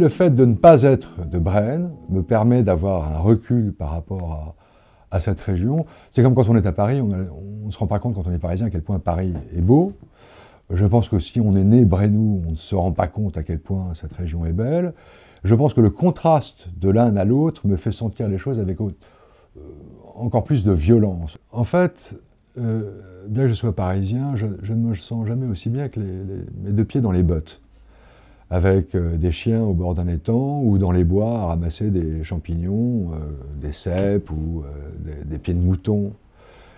Le fait de ne pas être de Braine me permet d'avoir un recul par rapport à cette région. C'est comme quand on est à Paris, on ne se rend pas compte quand on est parisien à quel point Paris est beau. Je pense que si on est né Brennou, on ne se rend pas compte à quel point cette région est belle. Je pense que le contraste de l'un à l'autre me fait sentir les choses avec encore plus de violence. En fait, bien que je sois parisien, je ne me sens jamais aussi bien que mes deux pieds dans les bottes, avec des chiens au bord d'un étang ou dans les bois à ramasser des champignons, des cèpes ou des pieds de mouton.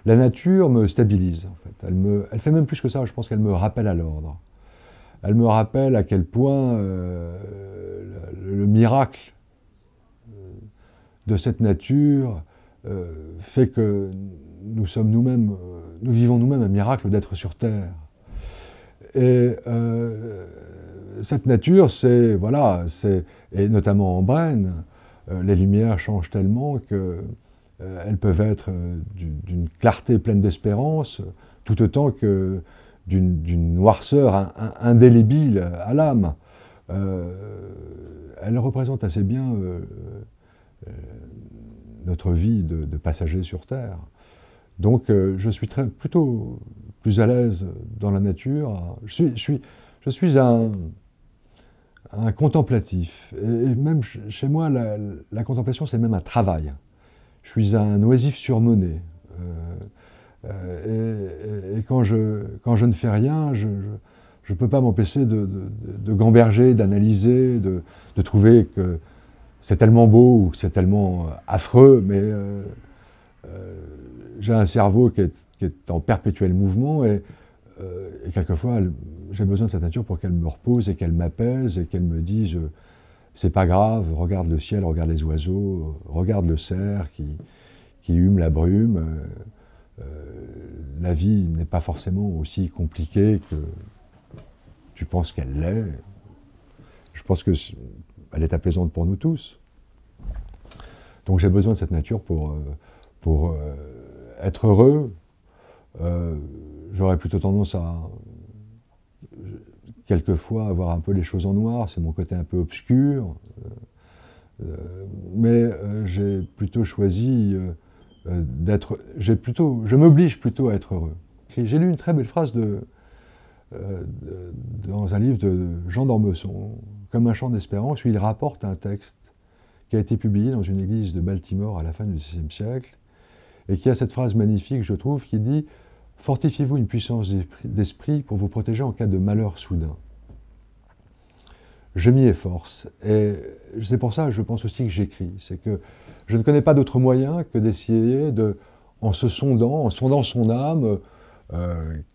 La nature me stabilise, en fait. Elle fait même plus que ça, je pense qu'elle me rappelle à l'ordre. Elle me rappelle à quel point le miracle de cette nature fait que nous sommes nous-mêmes, nous vivons nous-mêmes un miracle d'être sur Terre. Et cette nature, c'est, voilà, et notamment en Braine, les lumières changent tellement que elles peuvent être d'une clarté pleine d'espérance, tout autant que d'une noirceur indélébile à l'âme. Elle représente assez bien notre vie de passagers sur Terre. Donc je suis plutôt plus à l'aise dans la nature. Je suis un contemplatif. Et même chez moi, la contemplation, c'est même un travail. Je suis un oisif surmené. Et quand je ne fais rien, je ne peux pas m'empêcher de gamberger, d'analyser, de trouver que c'est tellement beau ou que c'est tellement affreux, mais j'ai un cerveau qui est en perpétuel mouvement et quelquefois j'ai besoin de cette nature pour qu'elle me repose et qu'elle m'apaise et qu'elle me dise c'est pas grave, regarde le ciel, regarde les oiseaux, regarde le cerf qui hume la brume. La vie n'est pas forcément aussi compliquée que tu penses qu'elle l'est. Je pense qu'elle est apaisante pour nous tous. Donc j'ai besoin de cette nature pour être heureux. J'aurais plutôt tendance à quelquefois avoir un peu les choses en noir, c'est mon côté un peu obscur. Mais j'ai plutôt choisi d'être... Je m'oblige plutôt à être heureux. J'ai lu une très belle phrase dans un livre de Jean d'Ormesson, Comme un chant d'espérance, où il rapporte un texte qui a été publié dans une église de Baltimore à la fin du XVIe siècle, et qui a cette phrase magnifique, je trouve, qui dit « Fortifiez-vous une puissance d'esprit pour vous protéger en cas de malheur soudain ». Je m'y efforce, et c'est pour ça que je pense aussi que j'écris. C'est que je ne connais pas d'autre moyen que d'essayer en sondant son âme,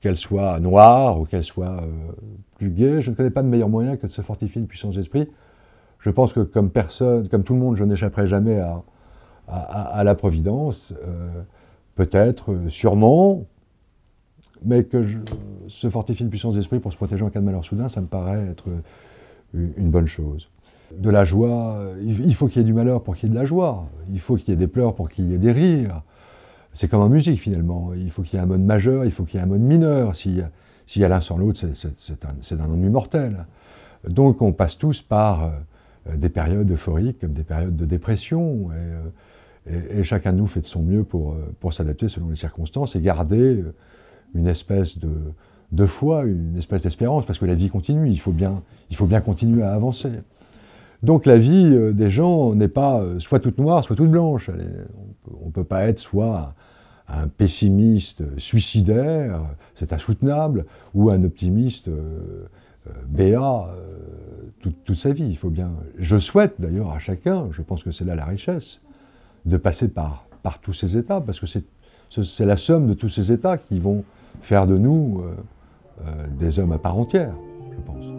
qu'elle soit noire ou qu'elle soit plus gaie, je ne connais pas de meilleur moyen que de se fortifier une puissance d'esprit. Je pense que comme tout le monde, je n'échapperai jamais à la Providence, peut-être, sûrement, mais que se fortifier une puissance d'esprit pour se protéger en cas de malheur soudain, ça me paraît être une bonne chose. De la joie, il faut qu'il y ait du malheur pour qu'il y ait de la joie, il faut qu'il y ait des pleurs pour qu'il y ait des rires. C'est comme en musique finalement, il faut qu'il y ait un mode majeur, il faut qu'il y ait un mode mineur. S'il y a l'un sans l'autre, c'est un ennui mortel. Donc on passe tous par des périodes euphoriques comme des périodes de dépression, et chacun de nous fait de son mieux pour s'adapter selon les circonstances et garder une espèce de foi, une espèce d'espérance, parce que la vie continue, il faut bien continuer à avancer. Donc la vie des gens n'est pas soit toute noire, soit toute blanche. On ne peut pas être soit un pessimiste suicidaire, c'est insoutenable, ou un optimiste béat toute sa vie. Il faut bien. Je souhaite d'ailleurs à chacun, je pense que c'est là la richesse, de passer par tous ces états, parce que c'est la somme de tous ces états qui vont faire de nous des hommes à part entière, je pense.